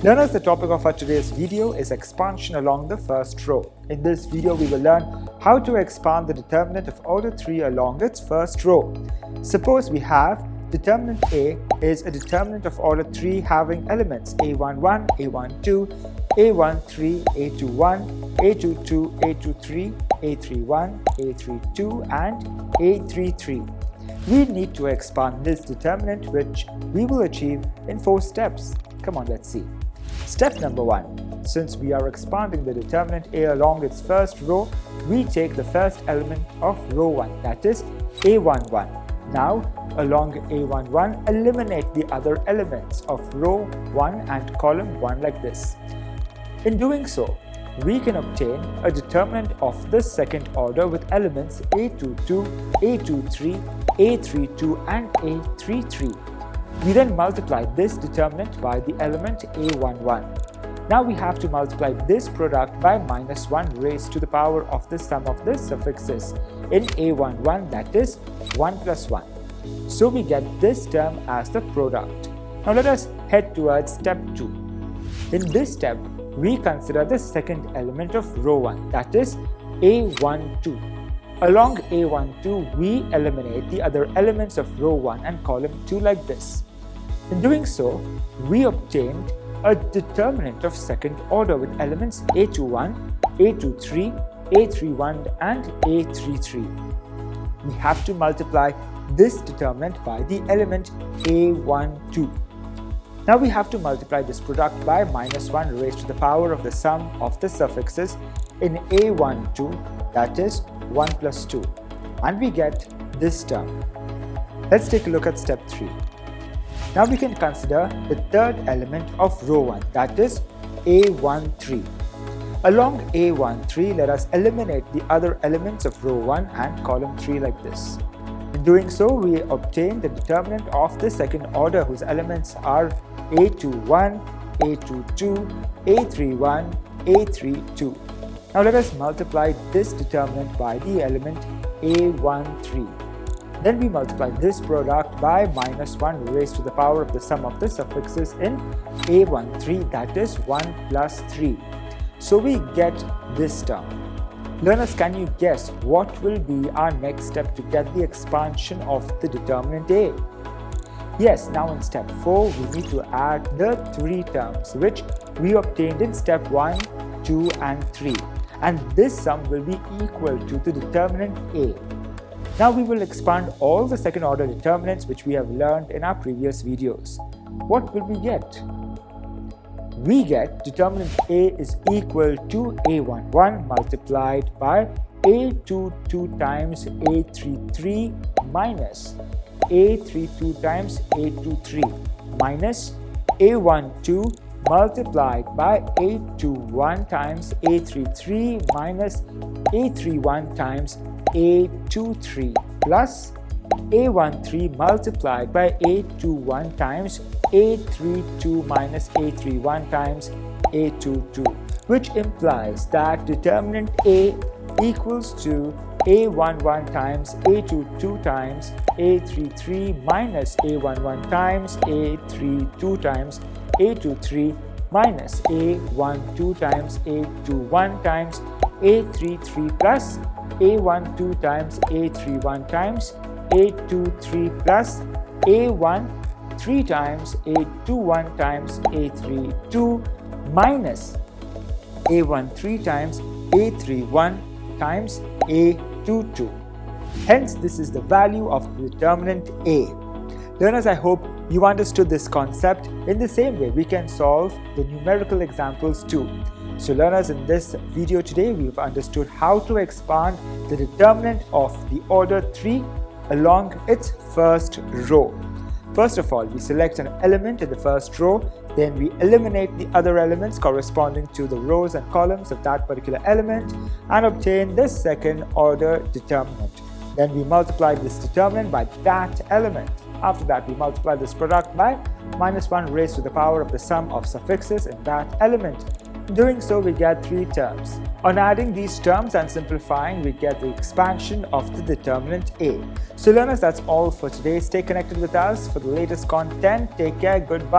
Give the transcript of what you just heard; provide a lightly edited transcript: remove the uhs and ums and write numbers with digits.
Learners, the topic of our today's video is expansion along the first row. In this video, we will learn how to expand the determinant of order 3 along its first row. Suppose we have determinant A is a determinant of order 3 having elements A11, A12, A13, A21, A22, A23, A31, A32, and A33. We need to expand this determinant, which we will achieve in 4 steps. Come on, let's see. Step number 1. Since we are expanding the determinant A along its first row, we take the first element of row 1, that is A11. Now, along A11, eliminate the other elements of row 1 and column 1 like this. In doing so, we can obtain a determinant of the second order with elements A22, A23, A32, and A33. We then multiply this determinant by the element A11. Now we have to multiply this product by minus 1 raised to the power of the sum of the suffixes in A11, that is 1 plus 1. So we get this term as the product. Now let us head towards step 2. In this step, we consider the second element of row 1, that is A12. Along A12, we eliminate the other elements of row 1 and column 2 like this. In doing so, we obtained a determinant of second order with elements A21, A23, A31, and A33. We have to multiply this determinant by the element A12. Now we have to multiply this product by minus 1 raised to the power of the sum of the suffixes in A12, that is 1 plus 2, and we get this term. Let's take a look at step 3. Now we can consider the third element of row 1, that is A13. Along A13, let us eliminate the other elements of row 1 and column 3 like this. In doing so, we obtain the determinant of the second order whose elements are A21, A22, A31, A32. Now let us multiply this determinant by the element A13. Then we multiply this product by minus 1 raised to the power of the sum of the suffixes in A13, that is 1 plus 3. So we get this term. Learners, can you guess what will be our next step to get the expansion of the determinant A? Yes, now in step 4, we need to add the 3 terms which we obtained in step 1, 2, and 3. And this sum will be equal to the determinant A. Now we will expand all the second order determinants which we have learned in our previous videos. What will we get? We get determinant A is equal to A11 multiplied by A22 times A33 minus A32 times A23 minus A12 multiplied by A21 times A33 minus A31 times A23 plus A13 multiplied by A21 times A32 minus A31 times A22, which implies that determinant A equals to A11 times A22 times A33 minus A11 times A32 times A23 minus A12 times A21 times A33 plus A12 times A31 times A23 plus A13 times A21 times A32 minus A13 times A31 times A22. Hence, this is the value of the determinant A. Learners, I hope you understood this concept. In the same way, we can solve the numerical examples too. So learners, in this video today, we've understood how to expand the determinant of the order 3 along its first row. First of all, we select an element in the first row, then we eliminate the other elements corresponding to the rows and columns of that particular element and obtain the second order determinant. Then we multiply this determinant by that element. After that, we multiply this product by minus 1 raised to the power of the sum of suffixes in that element. In doing so, we get 3 terms. On adding these terms and simplifying, we get the expansion of the determinant A. So learners, that's all for today. Stay connected with us for the latest content. Take care. Goodbye.